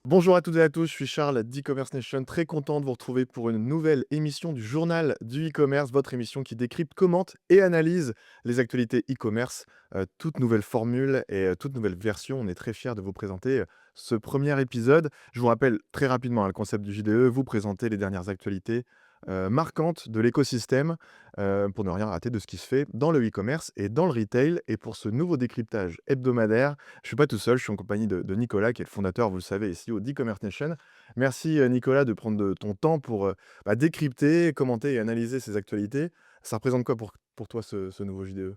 Bonjour à toutes et à tous, je suis Charles d'e-commerce Nation, très content de vous retrouver pour une nouvelle émission du journal du e-commerce, votre émission qui décrypte, commente et analyse les actualités e-commerce, toute nouvelle formule et toute nouvelle version. On est très fiers de vous présenter ce premier épisode. Je vous rappelle très rapidement le concept du JDE, vous présenter les dernières actualités marquantes de l'écosystème pour ne rien rater de ce qui se fait dans le e-commerce et dans le retail. Et pour ce nouveau décryptage hebdomadaire, je suis pas tout seul, je suis en compagnie de Nicolas, qui est le fondateur, vous le savez, et CEO d'e-commerce Nation. Merci, Nicolas, de prendre de ton temps pour, décrypter, commenter et analyser ces actualités. Ça représente quoi pour toi ce nouveau JDE?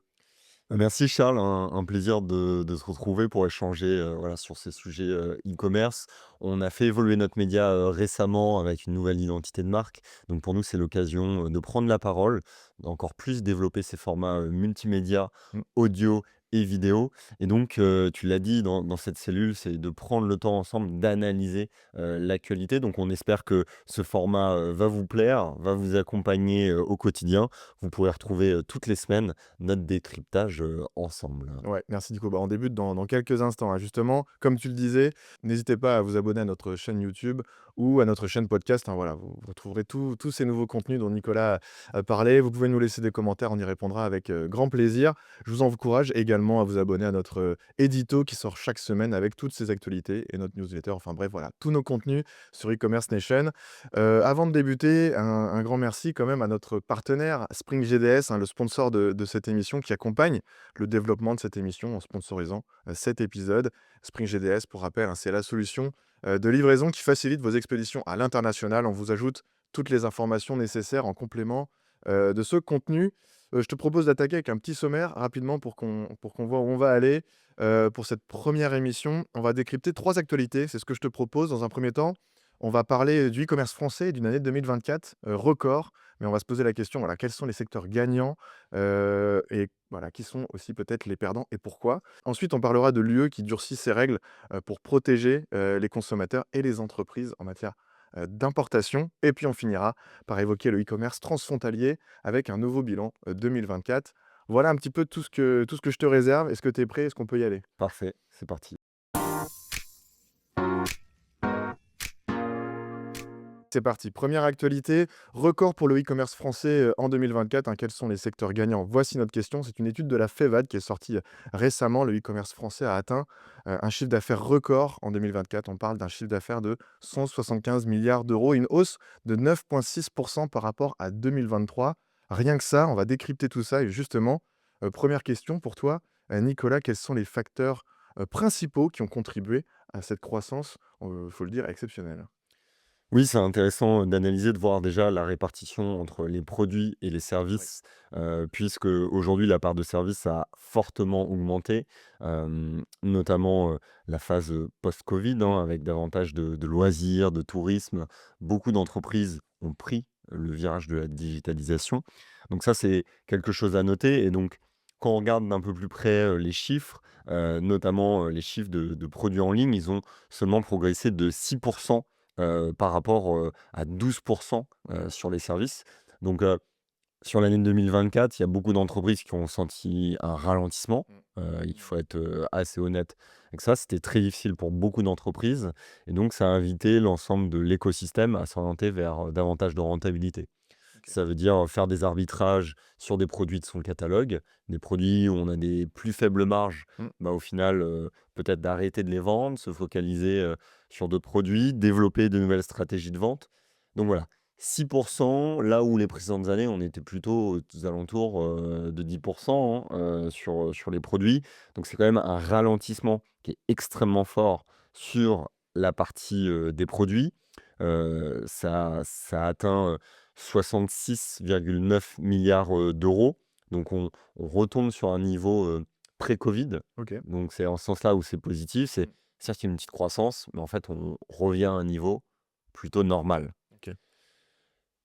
Merci Charles, un plaisir de se retrouver pour échanger, voilà, sur ces sujets, e-commerce. On a fait évoluer notre média, récemment avec une nouvelle identité de marque. Donc pour nous, c'est l'occasion, de prendre la parole, d'encore plus développer ces formats, multimédia, Mmh. audio et vidéo. Et donc, tu l'as dit dans cette cellule, c'est de prendre le temps ensemble d'analyser, l'actualité. Donc on espère que ce format, va vous plaire, va vous accompagner, au quotidien. Vous pourrez retrouver, toutes les semaines notre décryptage, ensemble. Ouais, merci Nico. Bah, on débute dans quelques instants, hein. Justement, comme tu le disais, n'hésitez pas à vous abonner à notre chaîne YouTube ou à notre chaîne podcast, hein. Voilà, vous retrouverez tous ces nouveaux contenus dont Nicolas a parlé. Vous pouvez nous laisser des commentaires, on y répondra avec grand plaisir. Je vous encourage également à vous abonner à notre édito qui sort chaque semaine avec toutes ces actualités et notre newsletter. Enfin bref, voilà, tous nos contenus sur e-commerce Nation. Avant de débuter, un grand merci quand même à notre partenaire Spring GDS, hein, le sponsor de cette émission qui accompagne le développement de cette émission en sponsorisant cet épisode. Spring GDS, pour rappel, hein, c'est la solution de livraison qui facilite vos expéditions à l'international. On vous ajoute toutes les informations nécessaires en complément de ce contenu. Je te propose d'attaquer avec un petit sommaire rapidement pour qu'on voit où on va aller. Pour cette première émission, on va décrypter trois actualités. C'est ce que je te propose dans un premier temps. On va parler du e-commerce français et d'une année 2024 record, mais on va se poser la question, voilà, quels sont les secteurs gagnants et voilà, qui sont aussi peut-être les perdants et pourquoi. Ensuite, on parlera de l'UE qui durcit ses règles pour protéger les consommateurs et les entreprises en matière d'importation. Et puis, on finira par évoquer le e-commerce transfrontalier avec un nouveau bilan 2024. Voilà un petit peu tout ce que je te réserve. Est-ce que tu es prêt? Est-ce qu'on peut y aller? Parfait, c'est parti. C'est parti. Première actualité, record pour le e-commerce français en 2024, hein. Quels sont les secteurs gagnants? Voici notre question. C'est une étude de la FEVAD qui est sortie récemment. Le e-commerce français a atteint un chiffre d'affaires record en 2024. On parle d'un chiffre d'affaires de 175 milliards d'euros, une hausse de 9,6% par rapport à 2023. Rien que ça, on va décrypter tout ça. Et justement, première question pour toi, Nicolas, quels sont les facteurs principaux qui ont contribué à cette croissance, il faut le dire, exceptionnelle? Oui, c'est intéressant d'analyser, de voir déjà la répartition entre les produits et les Oui. services, puisque aujourd'hui la part de services a fortement augmenté, notamment, la phase, post-covid, Mmh. hein, avec davantage de loisirs, de tourisme. Beaucoup d'entreprises ont pris le virage de la digitalisation. Donc ça, c'est quelque chose à noter. Et donc quand on regarde d'un peu plus près, les chiffres, notamment, les chiffres de produits en ligne, ils ont seulement progressé de 6 par rapport, à 12 sur les services. Donc, sur l'année 2024, il y a beaucoup d'entreprises qui ont senti un ralentissement. Mmh. Il Mmh. faut être, assez honnête avec ça. C'était très difficile pour beaucoup d'entreprises et donc ça a invité l'ensemble de l'écosystème à s'orienter vers, davantage de rentabilité. OK. Ça veut dire faire des arbitrages sur des produits de son catalogue, des produits où on a des plus faibles marges, Mmh. bah, au final, peut-être d'arrêter de les vendre, se focaliser, sur d'autres produits, développer de nouvelles stratégies de vente. Donc voilà, 6 là où les précédentes années, on était plutôt aux alentours, de 10 hein, sur les produits. Donc c'est quand même un ralentissement qui est extrêmement fort sur la partie, des produits. Ça a atteint, 66,9 milliards d'euros. Donc on retombe sur un niveau, pré-covid. OK. Donc c'est en ce sens-là où c'est positif. C'est Mmh. certes, il y a une petite croissance, mais en fait, on revient à un niveau plutôt normal. OK.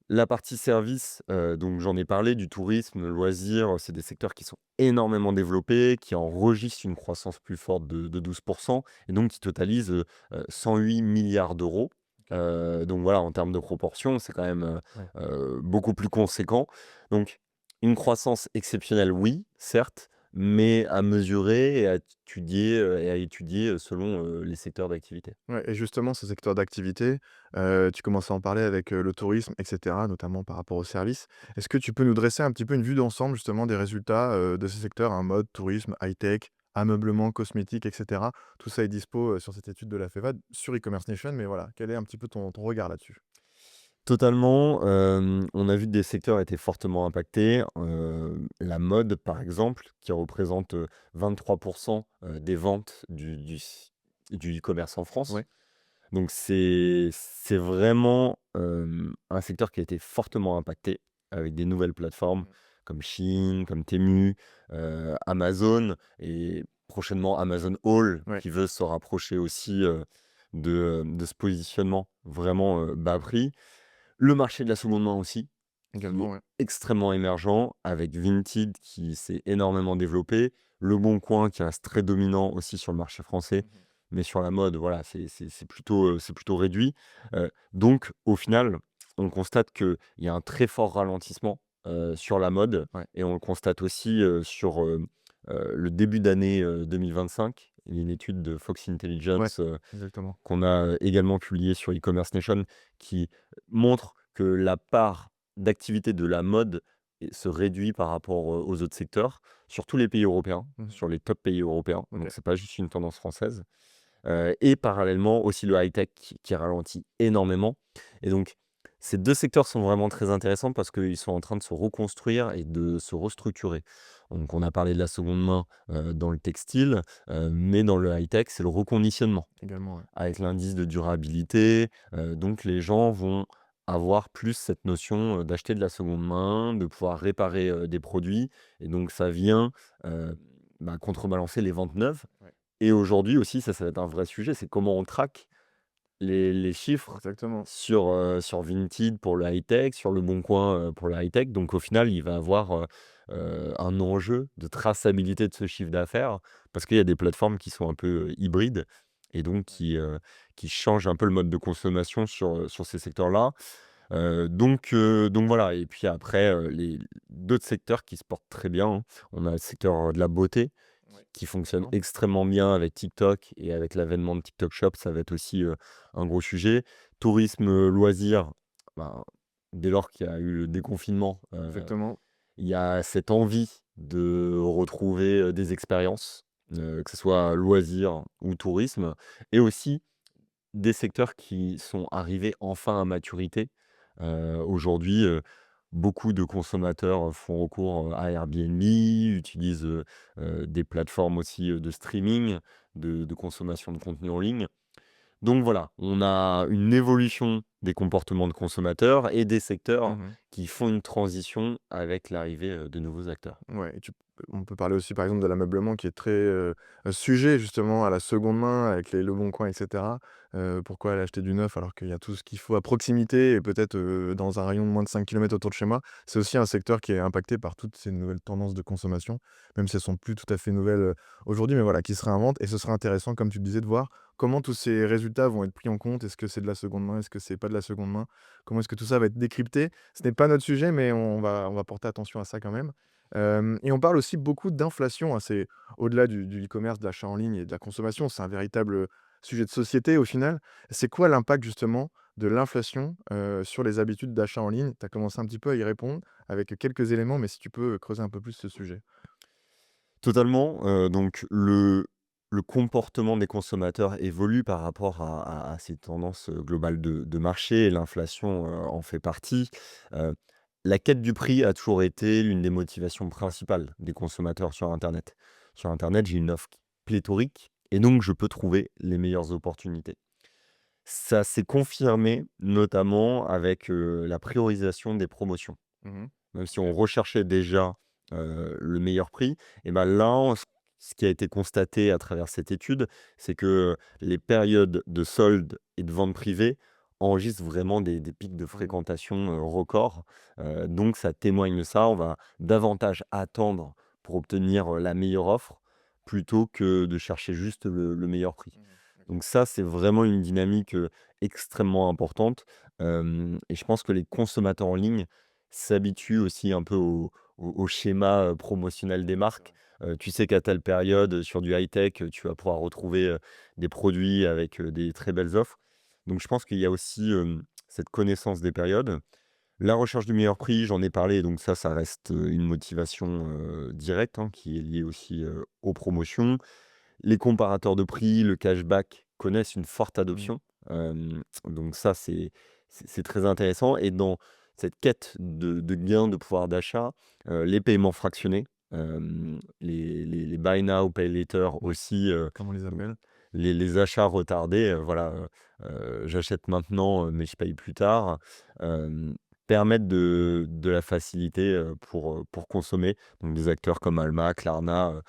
La partie service, donc j'en ai parlé, du tourisme, le loisir, c'est des secteurs qui sont énormément développés, qui enregistrent une croissance plus forte de 12 et donc qui totalisent, 108 milliards d'euros. OK. Donc voilà, en termes de proportion, c'est quand même, Ouais. beaucoup plus conséquent. Donc une croissance exceptionnelle, oui, certes, mais à mesurer et à étudier, selon, les secteurs d'activité. Ouais et justement, ce secteur d'activité, tu commences à en parler avec, le tourisme et cetera, notamment par rapport aux services. Est-ce que tu peux nous dresser un petit peu une vue d'ensemble justement des résultats, de ces secteurs, hein, mode, tourisme, high-tech, ameublement, cosmétique et cetera? Tout ça est dispo, sur cette étude de la FEVAD, sur E-commerce Nation, mais voilà, quel est un petit peu ton regard là-dessus? Totalement, on a vu que des secteurs étaient fortement impactés, la mode par exemple qui représente, 23 des ventes du e-commerce en France. Ouais, Donc c'est vraiment, un secteur qui a été fortement impacté avec des nouvelles plateformes mmh, comme Shein, comme Temu, Amazon et prochainement Amazon All ouais, qui veut se rapprocher aussi, de ce positionnement vraiment, bas prix. Le marché de la seconde main aussi, qui également, est ouais. extrêmement émergent avec Vinted qui s'est énormément développé, Leboncoin qui reste très dominant aussi sur le marché français, Mmh. mais sur la mode, voilà, c'est plutôt réduit. Donc au final, on constate qu'il y a un très fort ralentissement, sur la mode Ouais, et on le constate aussi, sur, le début d'année, 2025. Il y a une étude de Fox ouais, Intelligence, exactement. qu'on a, également publié sur E-commerce Nation qui montre que la part d'activité de la mode se réduit par rapport, aux autres secteurs sur tous les pays européens, Mmh. sur les top pays européens, OK. donc c'est pas juste une tendance française, et parallèlement aussi le high-tech qui ralentit énormément et donc ces 2 secteurs sont vraiment très intéressants parce qu'ils sont en train de se reconstruire et de se restructurer. Donc on a parlé de la seconde main, dans le textile, mais dans le high-tech, c'est le reconditionnement Également, ouais. avec l'indice de durabilité, donc les gens vont avoir plus cette notion, d'acheter de la seconde main, de pouvoir réparer, des produits et donc ça vient, heu, contrebalancer les ventes neuves Ouais, et aujourd'hui aussi, ça va être un vrai sujet, c'est comment on traque les chiffres exactement. sur Vinted pour le high-tech, sur Leboncoin, pour le high-tech. Donc au final, il va avoir, un enjeu de traçabilité de ce chiffre d'affaires parce qu'il y a des plateformes qui sont un peu, hybrides et donc Ouais. qui changent un peu le mode de consommation sur ces secteurs-là. Donc voilà et puis après, les d'autres secteurs qui se portent très bien, hein. On a le secteur, de la beauté Ouais, qui fonctionne exactement. extrêmement bien avec TikTok et avec l'avènement de TikTok Shop, ça va être aussi, un gros sujet. Tourisme, loisirs, ben, dès lors qu'il y a eu le déconfinement, Exactement. il y a cette envie de retrouver, des expériences, que ce soit loisirs ou tourisme et aussi des secteurs qui sont arrivés enfin à maturité. Aujourd'hui, beaucoup de consommateurs font recours, à Airbnb, utilisent, des plateformes aussi, de streaming, de consommation de contenu en ligne. Donc voilà, on a une évolution des comportements de consommateurs et des secteurs Mmh. qui font une transition avec l'arrivée, de nouveaux acteurs. Ouais et on peut parler aussi par exemple de l'ameublement qui est très, sujet justement à la seconde main avec les Leboncoin et cetera. Pourquoi aller acheter du neuf alors qu'il y a tout ce qu'il faut à proximité et peut-être, dans un rayon de moins de 5 kilomètres autour de chez moi? C'est aussi un secteur qui est impacté par toutes ces nouvelles tendances de consommation, même si elles sont plus tout à fait nouvelles, aujourd'hui, mais voilà, qui se réinventent et ce sera intéressant comme tu le disais de voir comment tous ces résultats vont être pris en compte. Est-ce que c'est de la seconde main? Est-ce que c'est pas de la seconde main? Comment est-ce que tout ça va être décrypté? Ce n'est pas notre sujet, mais on va porter attention à ça quand même. Hem et on parle aussi beaucoup d'inflation, hein, c'est au-delà du e-commerce, de l'achat en ligne et de la consommation, c'est un véritable, sujet de société au final. C'est quoi l'impact justement de l'inflation, sur les habitudes d'achat en ligne? Tu as commencé un petit peu à y répondre avec quelques éléments, mais si tu peux, creuser un peu plus ce sujet. Totalement, donc le comportement des consommateurs évolue par rapport à ces tendances, globales de marché et l'inflation, en fait partie. Heu, la quête du prix a toujours été l'une des motivations Ouais. principales des consommateurs sur internet. Sur internet, j'ai une offre pléthorique et donc je peux trouver les meilleures opportunités. Ça s'est confirmé notamment avec, la priorisation des promotions. Mmh. Même si on OK. recherchait déjà, le meilleur prix et ben là, ce qui a été constaté à travers cette étude, c'est que les périodes de soldes et de ventes privées enregistrent vraiment des pics de Mmh. fréquentation, records. Donc ça témoigne de ça. On va davantage attendre pour obtenir, la meilleure offre, plutôt que de chercher juste le meilleur prix. Mmh. OK. Donc ça, c'est vraiment une dynamique, extrêmement importante, et je pense que les consommateurs en ligne s'habituent aussi un peu au schéma, promotionnel des Ouais, c'est marques. vrai. Tu sais qu'à telle période, sur du high-tech, tu vas pouvoir retrouver, des produits avec, des très belles offres. Donc je pense qu'il y a aussi, cette connaissance des périodes. La recherche du meilleur prix, j'en ai parlé, donc ça reste, une motivation, directe, hein, qui est liée aussi, aux promotions. Les comparateurs de prix, le cashback connaissent une forte Mmh. adoption. Donc ça, c'est très intéressant et dans cette quête de gain de pouvoir d'achat, les paiements fractionnés, les buy now, pay later Ouais. aussi, Comme on les donc appelle. les achats retardés, voilà, j'achète maintenant, mais je paye plus tard, hem, permettent de la facilité, pour consommer. Donc des acteurs comme Alma, Klarna,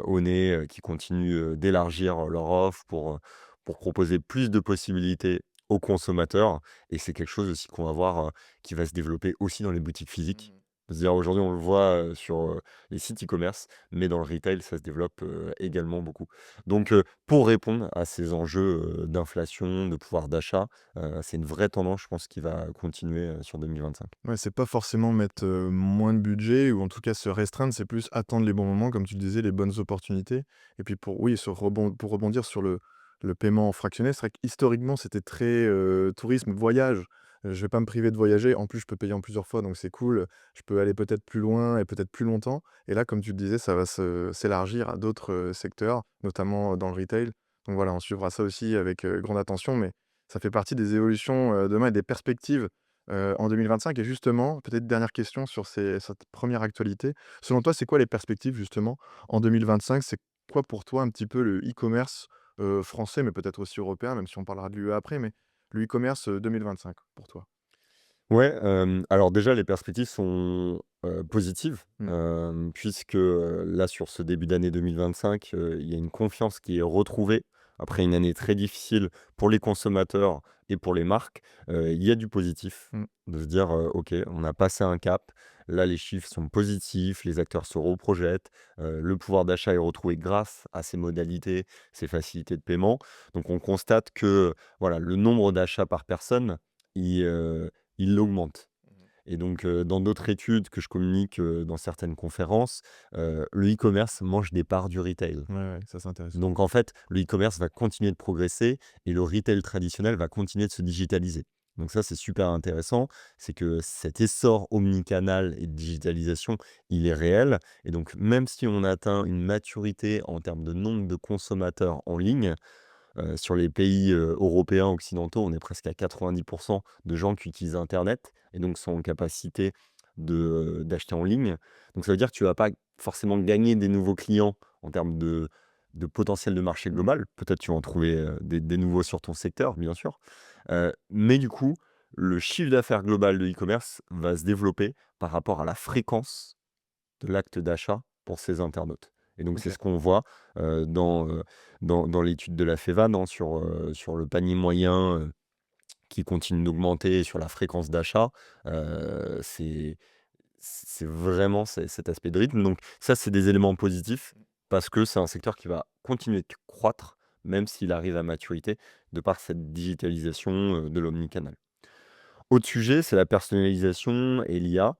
Onet, qui continuent, d'élargir leur offre pour proposer plus de possibilités aux consommateurs et c'est quelque chose aussi qu'on va voir, qui va se développer aussi dans les boutiques physiques. Mmh. C'est-à-dire aujourd'hui on le voit, sur, les sites e-commerce, mais dans le retail ça se développe, également beaucoup. Donc, pour répondre à ces enjeux, d'inflation, de pouvoir d'achat, c'est une vraie tendance je pense qui va continuer, sur 2025. Ouais, c'est pas forcément mettre, moins de budget ou en tout cas se restreindre, c'est plus attendre les bons moments, comme tu le disais, les bonnes opportunités et puis pour rebondir sur le paiement fractionné, c'est vrai qu'historiquement, c'était très, tourisme, voyage. Je vais pas me priver de voyager. En plus, je peux payer en plusieurs fois, donc c'est cool. Je peux aller peut-être plus loin et peut-être plus longtemps et là, comme tu le disais, ça va s'élargir à d'autres, secteurs, notamment, dans le retail. Donc voilà, on suivra ça aussi avec, grande attention, mais ça fait partie des évolutions, demain et des perspectives en 2025 et justement, peut-être dernière question sur cette première actualité. Selon toi, c'est quoi les perspectives justement en 2025? C'est quoi pour toi un petit peu le e-commerce, français, mais peut-être aussi européen, même si on parlera de l'UE après, mais le e-commerce, 2025 pour toi? Ouais, alors déjà les perspectives sont, positives, Mmh. puisque, là sur ce début d'année 2025, il y a une confiance qui est retrouvée après une année très difficile pour les consommateurs et pour les marques. Il y a du positif, Mmh. de se dire, «OK, on a passé un cap. Là, les chiffres sont positifs, les acteurs se reprojettent, le pouvoir d'achat est retrouvé grâce à ces modalités, ces facilités de paiement». Donc on constate que, voilà, le nombre d'achats par personne, il, il augmente Mmh. et donc dans d'autres études que je communique, dans certaines conférences, le e-commerce mange des parts du retail. Ouais, ouais, ça c'est intéressant. Donc en fait, le e-commerce va continuer de progresser et le retail traditionnel va continuer de se digitaliser. Donc ça, c'est super intéressant, c'est que cet essor omnicanal et de digitalisation, il est réel et donc même si on atteint une maturité en termes de nombre de consommateurs en ligne, sur les pays, européens occidentaux, on est presque à 90 de gens qui utilisent internet et donc sont en capacité d'acheter en ligne. Donc ça veut dire que tu vas pas forcément gagner des nouveaux clients en termes de potentiel de marché Mmh. global. Peut-être tu vas en trouver, des nouveaux sur ton secteur, bien sûr. Mais du coup, le chiffre d'affaires global de e-commerce va se développer par rapport à la fréquence de l'acte d'achat pour ces internautes. Et donc c'est OK. ce qu'on voit, dans l'étude de la Fevan, hein, sur le panier moyen, qui continue d'augmenter et sur la fréquence d'achat, c'est vraiment cet aspect de rythme. Donc ça, c'est des éléments positifs parce que c'est un secteur qui va continuer de croître, même s'il arrive à maturité, de par cette digitalisation, de l'omnicanal. Autre sujet, c'est la personnalisation et l'IA.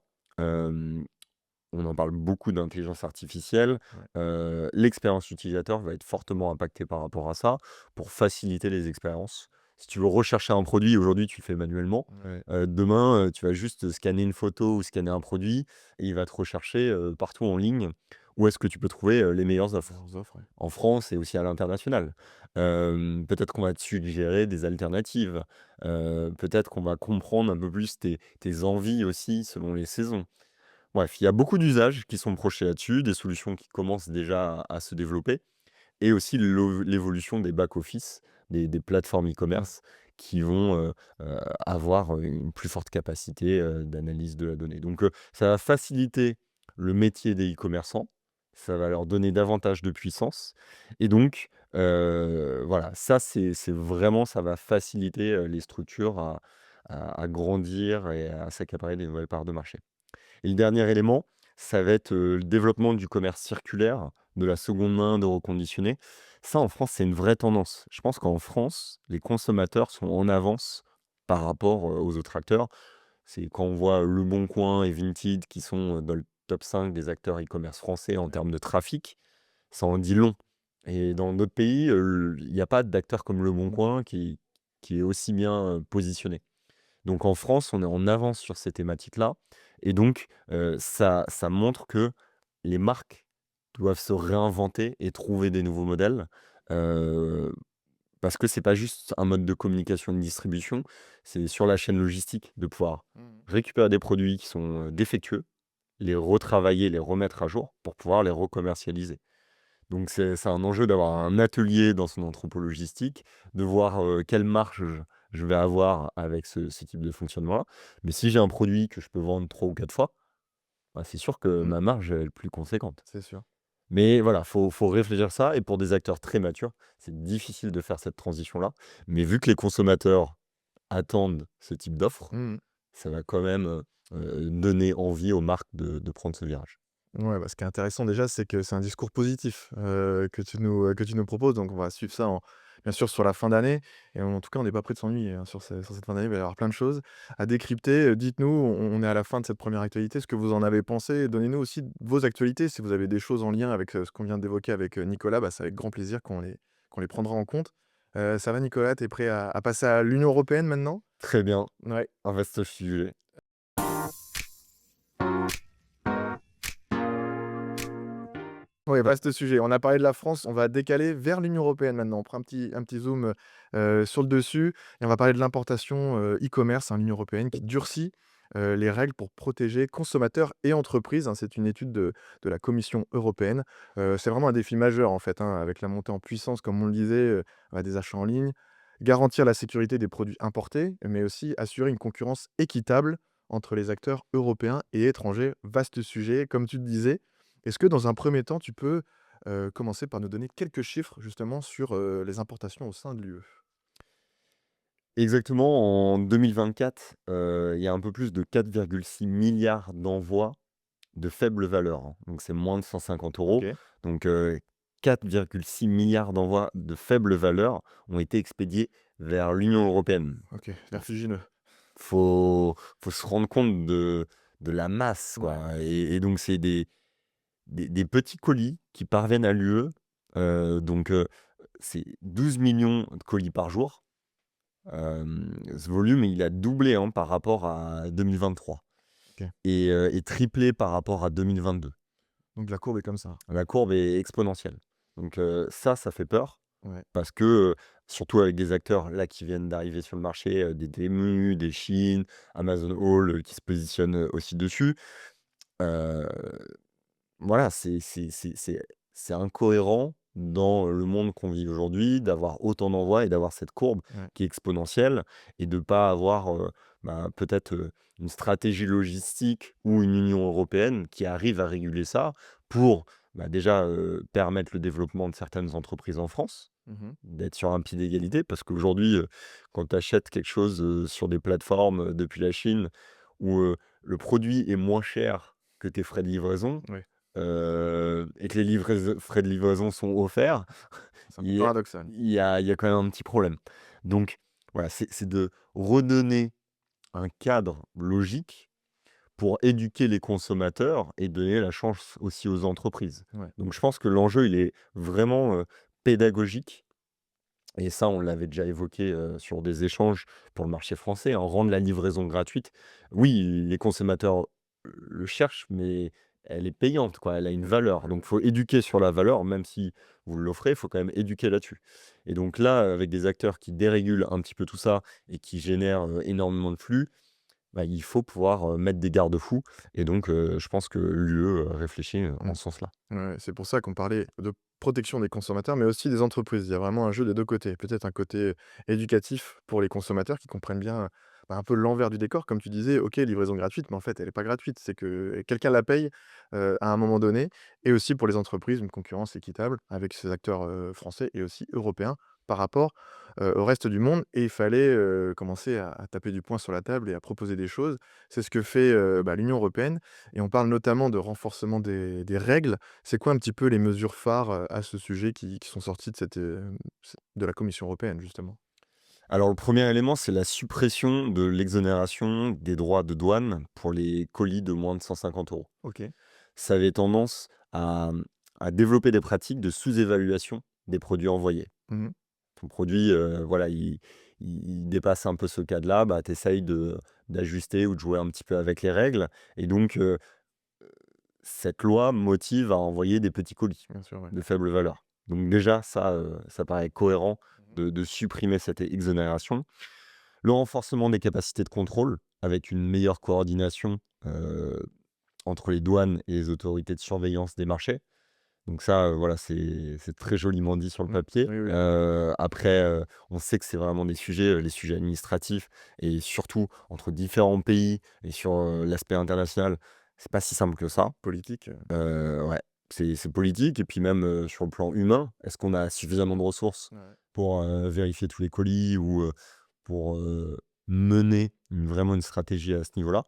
On en parle beaucoup d'intelligence artificielle. Ouais. L'expérience utilisateur va être fortement impactée par rapport à ça, pour faciliter les expériences. Si tu veux rechercher un produit, aujourd'hui, tu le fais manuellement. Ouais. Demain, tu vas juste scanner une photo ou scanner un produit et il va te rechercher, partout en ligne où est-ce que tu peux trouver, les meilleures Les offres, meilleures offres, ouais. en France et aussi à l'international. Peut-être qu'on va te suggérer des alternatives. Peut-être qu'on va comprendre un peu plus tes envies aussi selon les saisons. Bref, il y a beaucoup d'usages qui sont projetés là-dessus, des solutions qui commencent déjà à se développer et aussi l'évolution des back-office, des plateformes Ouais. e-commerce qui vont, avoir, une plus forte capacité, d'analyse de la donnée. Donc, ça va faciliter le métier des e-commerçants, ça va leur donner davantage de puissance et donc, voilà, ça c'est vraiment ça va faciliter, les structures à grandir et à s'accaparer des nouvelles parts de marché. Et le dernier élément, ça va être, le développement du commerce circulaire, de la seconde main, de reconditionner. Ça, en France, c'est une vraie tendance. Je pense qu'en France, les consommateurs sont en avance par rapport, aux autres acteurs. C'est quand on voit Leboncoin et Vinted qui sont, dans le top 5 des acteurs e-commerce français en Ouais. termes de trafic, ça en dit long. Et dans d'autres pays, il y a pas d'acteur comme Le Bon Mmh. Coin qui est aussi bien, positionné. Donc en France, on est en avance sur ces thématiques-là et donc ça montre que les marques doivent se réinventer et trouver des nouveaux modèles, heu, parce que c'est pas juste un mode de communication et de distribution, c'est sur la chaîne logistique de pouvoir Mmh. récupérer des produits qui sont, défectueux, les retravailler, les remettre à jour pour pouvoir les recommercialiser. Donc c'est un enjeu d'avoir un atelier dans son entrepôt logistique, de voir, quelle marge je vais avoir avec ce type de fonctionnement-là. Mais si j'ai un produit que je peux vendre 3 ou 4 fois, bah, c'est sûr que Mmh. ma marge elle est plus conséquente. C'est sûr. Mais voilà, faut réfléchir à ça et pour des acteurs très matures, c'est difficile de faire cette transition-là. Mais vu que les consommateurs attendent ce type d'offre, Mmh. ça va quand même, donner envie aux marques de prendre ce virage. Ouais, bah, ce qui est intéressant déjà, c'est que c'est un discours positif, que tu nous proposes, donc on va suivre ça en bien sûr sur la fin d'année et en tout cas, on n'est pas prêt de s'ennuyer, hein, sur cette fin d'année. Il va y avoir plein de choses à décrypter. Dites-nous, on est à la fin de cette première actualité, ce que vous en avez pensé. Donnez-nous aussi vos actualités. Si vous avez des choses en lien avec, ce qu'on vient d'évoquer avec, Nicolas, bah, c'est avec grand plaisir qu'on les prendra en compte. Ça va Nicolas? Tu es prêt à passer à l'Union européenne maintenant? Très bien, Ouais. un vaste sujet. Oui, vaste sujet. On a parlé de la France, on va décaler vers l'Union européenne maintenant. On prend un petit zoom, sur le dessus et on va parler de l'importation, e-commerce, hein, l'Union européenne qui durcit, les règles pour protéger consommateurs et entreprises, hein. C'est une étude de la Commission européenne. C'est vraiment un défi majeur en fait, hein, avec la montée en puissance, comme on le disait, des achats en ligne. Garantir la sécurité des produits importés, mais aussi assurer une concurrence équitable entre les acteurs européens et étrangers. Vaste sujet, comme tu le disais. Est-ce que dans un premier temps, tu peux, commencer par nous donner quelques chiffres justement sur, les importations au sein de l'UE? Exactement, en 2024, il y a un peu plus de 4,6 milliards d'envois de faible valeur, hein, donc c'est moins de 150 €. OK, Donc 4,6 milliards d'envois de faible valeur ont été expédiés vers l'Union européenne. OK, Donc vertigineux. faut se rendre compte de la masse, Ouais, quoi et donc c'est des petits colis qui parviennent à l'UE, donc c'est 12 millions de colis par jour. Ce volume, il a doublé, hein, par rapport à 2023 OK. et triplé par rapport à 2022. Donc la courbe est comme ça. La courbe est exponentielle. Donc ça fait peur Ouais. parce que, surtout avec des acteurs là qui viennent d'arriver sur le marché, des Temu, des Shein, Amazon All, qui se positionnent, aussi dessus. Heu, voilà, c'est incohérent dans le monde qu'on vit aujourd'hui d'avoir autant d'envois et d'avoir cette courbe Ouais. qui est exponentielle et de pas avoir, peut-être, une stratégie logistique ou une Union européenne qui arrive à réguler ça pour, déjà, permettre le développement de certaines entreprises en France, Mmh. d'être sur un pied d'égalité. Parce qu'aujourd'hui, quand tu achètes quelque chose, sur des plateformes, depuis la Chine où, le produit est moins cher que tes frais de livraison, Ouais, et que les frais de livraison sont offerts, c'est un peu il y a paradoxal. il y a quand même un petit problème. Donc voilà, c'est de redonner un cadre logique pour éduquer les consommateurs et donner la chance aussi aux entreprises. Ouais. Donc je pense que l'enjeu, il est vraiment, pédagogique et ça, on l'avait déjà évoqué, sur des échanges pour le marché français, hein, rendre la livraison gratuite. Oui, les consommateurs le cherchent, mais elle est payante, quoi, elle a une valeur. Donc il faut éduquer sur la valeur, même si vous l'offrez, il faut quand même éduquer là-dessus. Et donc là, avec des acteurs qui dérégulent un petit peu tout ça et qui génèrent, énormément de flux, il faut pouvoir, mettre des garde-fous et donc je pense que l'UE, réfléchit, Mmh. en ce sens-là. Ouais, c'est pour ça qu'on parlait de protection des consommateurs, mais aussi des entreprises. Il y a vraiment un jeu des 2 côtés. Peut-être un côté éducatif pour les consommateurs qui comprennent bien, un peu l'envers du décor. Comme tu disais, OK, livraison gratuite, mais en fait, elle est pas gratuite. C'est que quelqu'un la paye, à un moment donné et aussi pour les entreprises, une concurrence équitable avec ces acteurs, français et aussi européens par rapport, au reste du monde et il fallait, commencer à taper du poing sur la table et à proposer des choses. C'est ce que fait, l'Union européenne et on parle notamment de renforcement des règles. C'est quoi un petit peu les mesures phares, à ce sujet qui sont sorties de de la Commission européenne justement? Alors le premier élément, c'est la suppression de l'exonération des droits de douane pour les colis de moins de 150 €. OK. ça avait tendance à développer des pratiques de sous-évaluation des produits envoyés. Mmh. Ton produit, voilà, il dépasse un peu ce cadre-là, bah, tu essayes d'ajuster ou de jouer un petit peu avec les règles et donc cette loi motive à envoyer des petits colis Bien sûr, ouais. de faible valeur. Donc déjà ça, ça paraît cohérent Mmh. de supprimer cette exonération. Le renforcement des capacités de contrôle avec une meilleure coordination, entre les douanes et les autorités de surveillance des marchés. Donc ça, voilà, c'est très joliment dit sur le Mmh. papier. Oui, oui. Après, on sait que c'est vraiment des sujets, les sujets administratifs et surtout entre différents pays et sur, l'aspect international, c'est pas si simple que ça. Politique, Ouais, c'est politique et puis même, sur le plan humain, est-ce qu'on a suffisamment de ressources ouais. pour, vérifier tous les colis ou, pour, mener vraiment une stratégie à ce niveau-là?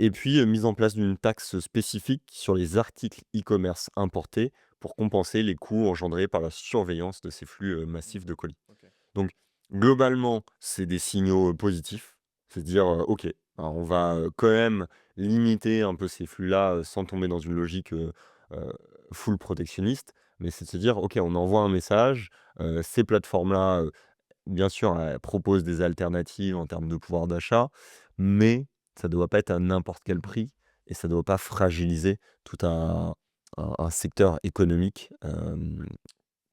Et puis, mise en place d'une taxe spécifique sur les articles e-commerce importés pour compenser les coûts engendrés par la surveillance de ces flux, Mmh. massifs de colis. OK. Donc globalement, c'est des signaux, positifs. C'est dire, OK, alors on va, quand même limiter un peu ces flux-là, sans tomber dans une logique, heu, full protectionniste. Mais c'est de se dire: «OK, on envoie un message, ces plateformes-là, bien sûr, elles proposent des alternatives en termes de pouvoir d'achat, mais ça ne doit pas être à n'importe quel Mmh. prix et ça ne doit pas fragiliser tout un secteur économique, que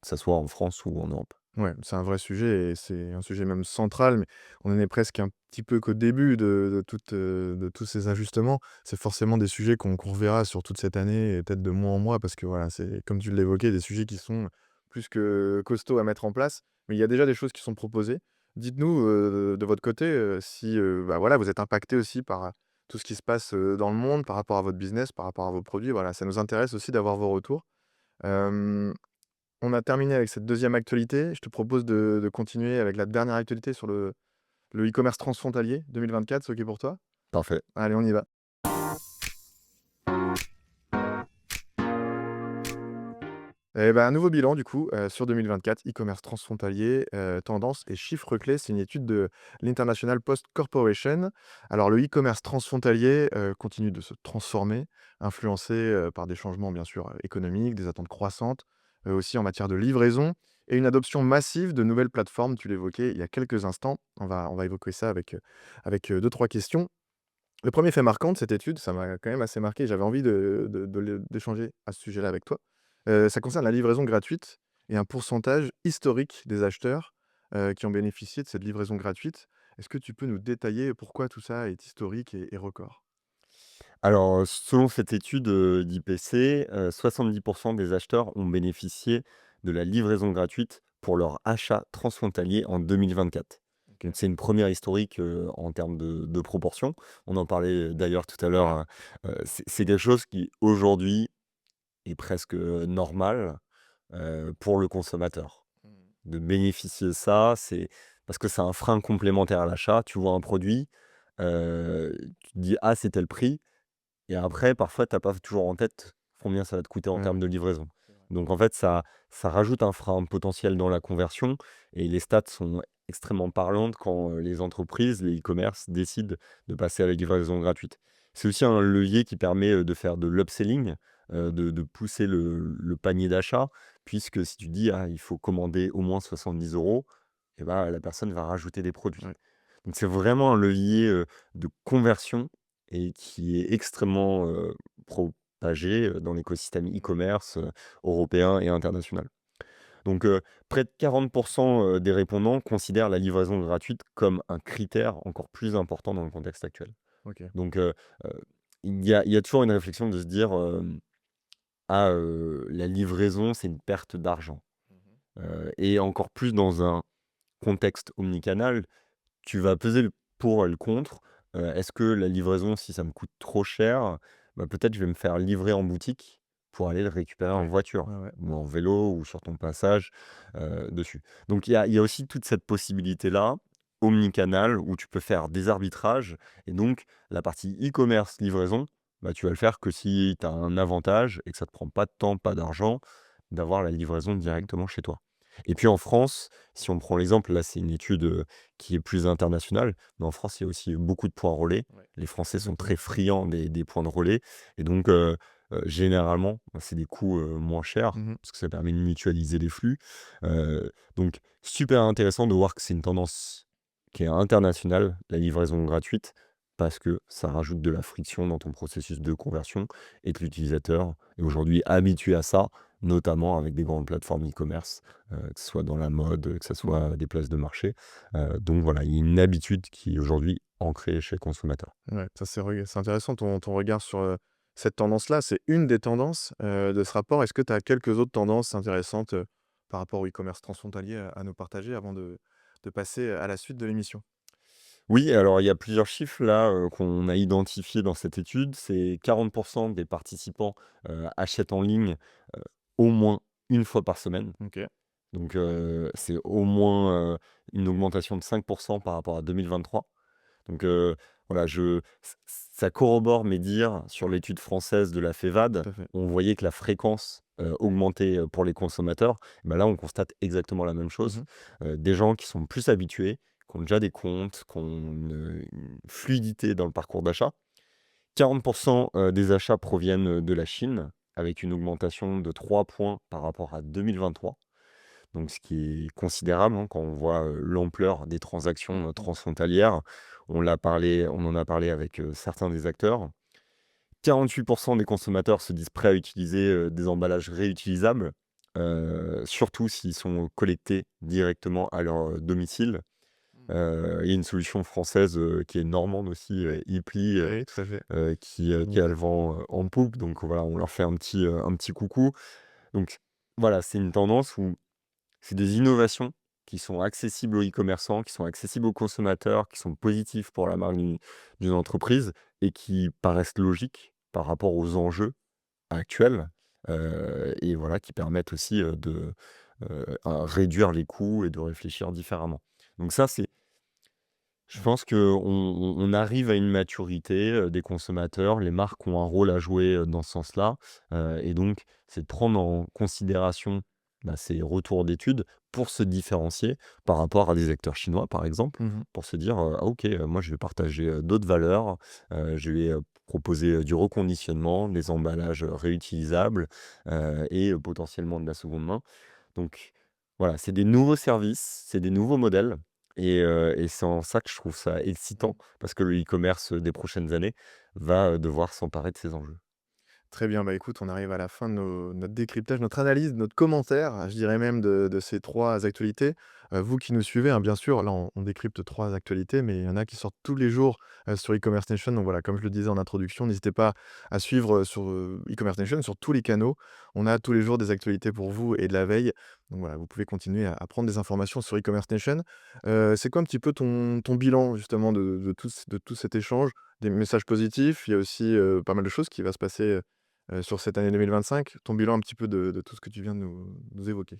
ça soit en France ou en Europe. Ouais, c'est un vrai sujet et c'est un sujet même central, mais on en est presque un petit peu qu'au début de tous ces ajustements. C'est forcément des sujets qu'on reverra sur toute cette année et peut-être de mois en mois parce que voilà, c'est comme tu l'évoquais, des sujets qui sont plus que costauds à mettre en place. Mais il y a déjà des choses qui sont proposées. Dites-nous, de votre côté, si, bah, voilà, vous êtes impacté aussi par, tout ce qui se passe, dans le monde par rapport à votre business, par rapport à vos produits. Voilà, ça nous intéresse aussi d'avoir vos retours. Hem On a terminé avec cette deuxième actualité. Je te propose de continuer avec la dernière actualité sur le e-commerce transfrontalier 2024, c'est OK pour toi? Parfait. Allez, on y va. Et ben, un nouveau bilan du coup, sur 2024, e-commerce transfrontalier, tendances et chiffres clés. C'est une étude de l'International Post Corporation. Alors le e-commerce transfrontalier, continue de se transformer, influencé, par des changements bien sûr, économiques, des attentes croissantes, aussi en matière de livraison et une adoption massive de nouvelles plateformes. Tu l'évoquais il y a quelques instants. On va évoquer ça avec 2-3 questions. Le premier fait marquant de cette étude, ça m'a quand même assez marqué, j'avais envie d'échanger à ce sujet-là avec toi. Ça concerne la livraison gratuite et un pourcentage historique des acheteurs, qui ont bénéficié de cette livraison gratuite. Est-ce que tu peux nous détailler pourquoi tout ça est historique et record? Alors, selon cette étude, d'IPC, 70 des acheteurs ont bénéficié de la livraison gratuite pour leur achat transfrontalier en 2024. Donc OK. c'est une première historique, en termes de proportion. On en parlait, d'ailleurs tout à l'heure, c'est quelque chose qui aujourd'hui est presque, normal, pour le consommateur. Mmh. De bénéficier de ça, c'est parce que c'est un frein complémentaire à l'achat. Tu vois un produit, tu te dis: «Ah, c'est tel prix». Et après, parfois, tu as pas toujours en tête combien ça va te coûter en Ouais, termes de livraison. c'est vrai. Donc en fait, ça rajoute un frein potentiel dans la conversion et les stats sont extrêmement parlantes quand, les entreprises, les e-commerce décident de passer à la livraison gratuite. C'est aussi un levier qui permet, de faire de l'upselling, Mmh. de pousser le panier d'achat puisque si tu dis: «Ah, il faut commander au moins 70 euros, et ben, la personne va rajouter des produits. Ouais. Donc c'est vraiment un levier, de conversion et qui est extrêmement, propagé, dans l'écosystème Mmh. e-commerce, européen et international. Donc, près de 40 des répondants considèrent la livraison gratuite comme un critère encore plus important dans le contexte actuel. OK. Donc, heu, il y a toujours une réflexion de se dire, «Ah, la livraison, c'est une perte d'argent». Mmh. Et encore plus dans un contexte omnicanal, tu vas peser le pour et le contre. Est-ce que la livraison, si ça me coûte trop cher, bah, peut-être je vais me faire livrer en boutique pour aller le récupérer en Ouais. voiture Ouais, ouais. ou en vélo ou sur ton passage, dessus. Donc il y a aussi toute cette possibilité-là, omnicanal, où tu peux faire des arbitrages et donc la partie e-commerce livraison, bah, tu vas le faire que si tu as un avantage et que ça te prend pas de temps, pas d'argent, d'avoir la livraison Mmh. directement chez toi. Et puis en France, si on prend l'exemple, là c'est une étude, qui est plus internationale, mais en France, il y a aussi beaucoup de points relais. Ouais. Les Français sont Exactement. très friands des points de relais et donc, généralement, c'est des coûts, moins chers Mmh. parce que ça permet de mutualiser les flux. Donc super intéressant de voir que c'est une tendance qui est internationale, la livraison gratuite, parce que ça rajoute de la friction dans ton processus de conversion et que l'utilisateur est aujourd'hui habitué à ça, notamment avec des grandes plateformes e-commerce, que ce soit dans la mode, que ce soit des places de marché. Donc voilà, il y a une habitude qui est aujourd'hui ancrée chez le consommateur. Ouais, ça c'est intéressant ton regard sur, cette tendance-là. C'est une des tendances, de ce rapport. Est-ce que tu as quelques autres tendances intéressantes, par rapport au e-commerce transfrontalier à nous partager avant de passer à la suite de l'émission? Oui, alors il y a plusieurs chiffres là, qu'on a identifiés dans cette étude. C'est 40 des participants, achètent en ligne, heu, au moins une fois par semaine. OK. Donc c'est au moins, une augmentation de 5 par rapport à 2023. Donc voilà, ça corrobore mes dires sur l'étude française de la FEVAD. Tout à fait. On voyait que la fréquence, augmentait, pour les consommateurs. Bah, là, on constate exactement la même chose. Mmh. Des gens qui sont plus habitués, qui ont déjà des comptes, qui ont une fluidité dans le parcours d'achat. 40 des achats proviennent, de la Chine, avec une augmentation de 3 points par rapport à 2023. Donc ce qui est considérable, hein, quand on voit, l'ampleur des transactions, transfrontalières. On en a parlé avec, certains des acteurs. 48 des consommateurs se disent prêts à utiliser, des emballages réutilisables, surtout s'ils sont collectés directement à leur, domicile. Mmh. Il y a une solution française, qui est normande aussi, Eepli, Oui, tout à fait. qui a le vent, en poupe. Donc voilà, on leur fait un petit coucou. Donc voilà, c'est une tendance où c'est des innovations qui sont accessibles aux e-commerçants, qui sont accessibles aux consommateurs, qui sont positives pour la marque d'une entreprise et qui paraissent logiques par rapport aux enjeux actuels, et voilà, qui permettent aussi, réduire les coûts et de réfléchir différemment. Donc ça, c'est je pense qu'on arrive à une maturité, des consommateurs. Les marques ont un rôle à jouer, dans ce sens-là, et donc c'est de prendre en considération, bah, ces retours d'études pour se différencier par rapport à des acteurs chinois, par exemple, Mmh. pour se dire: «Ah OK, moi je vais partager, d'autres valeurs, je vais, proposer, du reconditionnement, des emballages, réutilisables, et potentiellement de la seconde main». Donc voilà, c'est des nouveaux services, c'est des nouveaux modèles et c'est en ça que je trouve ça excitant parce que le e-commerce, des prochaines années va, devoir s'emparer de ces enjeux. Très bien, bah, écoute, on arrive à la fin de notre décryptage, notre analyse, notre commentaire, je dirais même de ces 3 actualités. Vous qui nous suivez, hein, bien sûr, là, on décrypte 3 actualités, mais il y en a qui sortent tous les jours, sur e-commerce Nation. Donc voilà, comme je le disais en introduction, n'hésitez pas à suivre, sur, e-commerce Nation, sur tous les canaux. On a tous les jours des actualités pour vous et de la veille. Donc voilà, vous pouvez continuer à prendre des informations sur e-commerce Nation. C'est quoi un petit peu ton bilan justement de tout cet échange? Des messages positifs, il y a aussi, pas mal de choses qui va se passer, sur cette année 2025, ton bilan un petit peu de tout ce que tu viens de nous évoquer.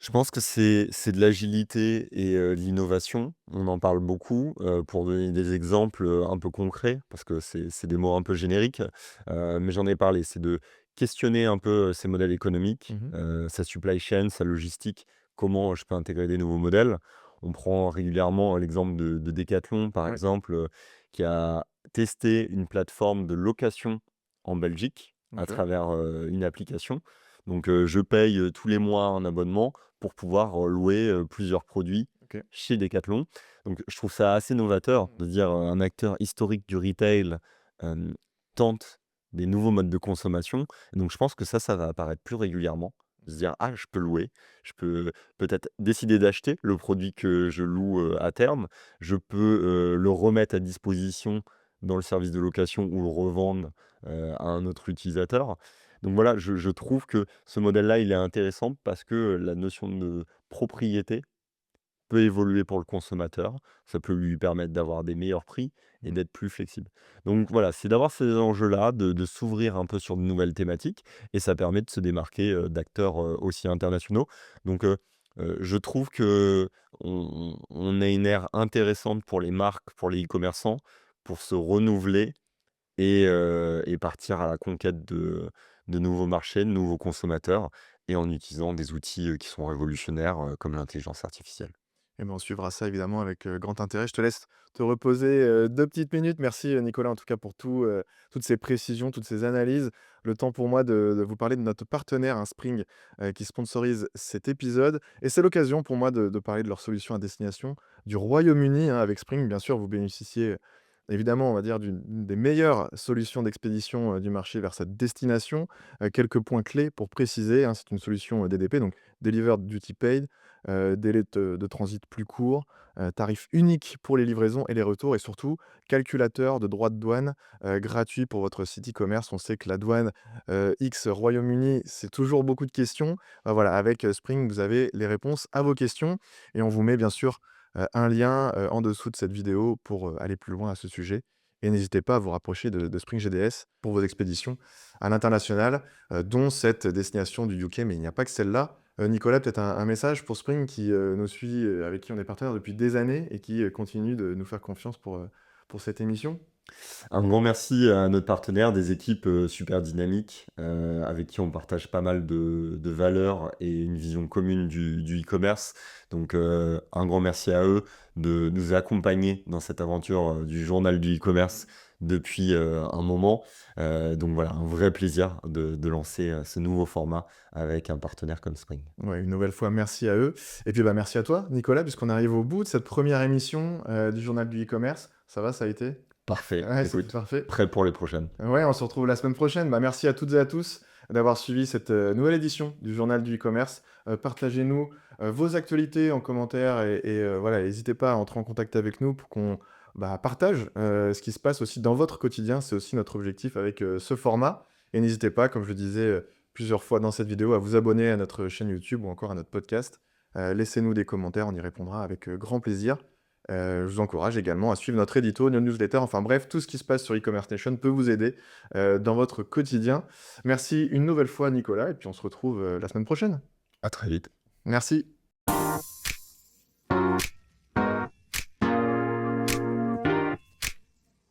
Je pense que c'est de l'agilité et de l'innovation. On en parle beaucoup, pour donner des exemples, un peu concrets, parce que c'est des mots un peu génériques, mais j'en ai parlé. C'est de questionner un peu, ses modèles économiques, Mmh. sa supply chain, sa logistique, comment je peux intégrer des nouveaux modèles. On prend régulièrement l'exemple de Decathlon, par Ouais, exemple, qui a testé une plateforme de location en Belgique à OK. travers, une application. Donc, je paye, tous les mois un abonnement pour pouvoir, louer, plusieurs produits OK. chez Decathlon. Donc je trouve ça assez novateur Mmh. de dire, un acteur historique du retail, hem, tente des nouveaux modes de consommation. Et donc je pense que ça va apparaître plus régulièrement. Se dire: «Ah, je peux louer, je peux peut-être décider d'acheter le produit que je loue, à terme. Je peux, le remettre à disposition dans le service de location ou le revendre, à un autre utilisateur». Donc voilà, je trouve que ce modèle-là, il est intéressant parce que la notion de propriété peut évoluer pour le consommateur. Ça peut lui permettre d'avoir des meilleurs prix et Mmh. d'être plus flexible. Donc voilà, c'est d'avoir ces enjeux-là, de s'ouvrir un peu sur de nouvelles thématiques et ça permet de se démarquer, d'acteurs, aussi internationaux. Donc je trouve qu'on a une ère intéressante pour les marques, pour les e-commerçants, pour se renouveler et partir à la conquête de nouveaux marchés, de nouveaux consommateurs et en utilisant des outils, qui sont révolutionnaires, comme l'intelligence artificielle. Et ben, on suivra ça évidemment avec, grand intérêt. Je te laisse te reposer, 2 petites minutes. Merci, Nicolas, en tout cas pour toutes ces précisions, toutes ces analyses. Le temps pour moi de vous parler de notre partenaire, hein, Spring, qui sponsorise cet épisode et c'est l'occasion pour moi de parler de leur solution à destination du Royaume-Uni, hein. Avec Spring, bien sûr, vous bénéficiez, évidemment, on va dire d'une des meilleures solutions d'expédition, du marché vers cette destination. Quelques points clés pour préciser, hein, c'est une solution, DDP, donc Delivered Duty Paid, délai de transit plus court, tarif unique pour les livraisons et les retours et surtout calculateur de droits de douane, gratuit pour votre site e-commerce. On sait que la douane, X Royaume-Uni, c'est toujours beaucoup de questions. Bah, voilà, avec, Spring, vous avez les réponses à vos questions et on vous met bien sûr, un lien, en dessous de cette vidéo pour, aller plus loin à ce sujet et n'hésitez pas à vous rapprocher de Spring GDS pour vos expéditions à l'international, dont cette destination du UK, mais il n'y a pas que celle-là. Nicolas, peut-être un message pour Spring qui, nous suit, avec qui on est partenaire depuis des années et qui, continue de nous faire confiance pour cette émission? Un grand merci à notre partenaire, des équipes, super dynamiques, avec qui on partage pas mal de valeurs et une vision commune du e-commerce. Donc, un grand merci à eux de nous accompagner dans cette aventure, du journal du e-commerce depuis, un moment. Donc voilà, un vrai plaisir de lancer, ce nouveau format avec un partenaire comme Spring. Ouais, une nouvelle fois, merci à eux et puis, bah, merci à toi, Nicolas, puisqu'on arrive au bout de cette première émission, du journal du e-commerce. Ça va, ça a été? Parfait, Ouais, c'était écoute, parfait. prêt pour les prochaines. Ouais, on se retrouve la semaine prochaine. Bah, merci à toutes et à tous d'avoir suivi cette, nouvelle édition du journal du e-commerce. Partagez-nous, vos actualités en commentaire et voilà, n'hésitez pas à entrer en contact avec nous pour qu'on, bah, partage, ce qui se passe aussi dans votre quotidien. C'est aussi notre objectif avec, ce format et n'hésitez pas, comme je le disais, plusieurs fois dans cette vidéo, à vous abonner à notre chaîne YouTube ou encore à notre podcast. Laissez-nous des commentaires, on y répondra avec, grand plaisir. Je vous encourage également à suivre notre édito, nos newsletters, enfin bref, tout ce qui se passe sur e-commerce nation peut vous aider, dans votre quotidien. Merci une nouvelle fois Nicolas et puis on se retrouve, la semaine prochaine. À très vite. Merci.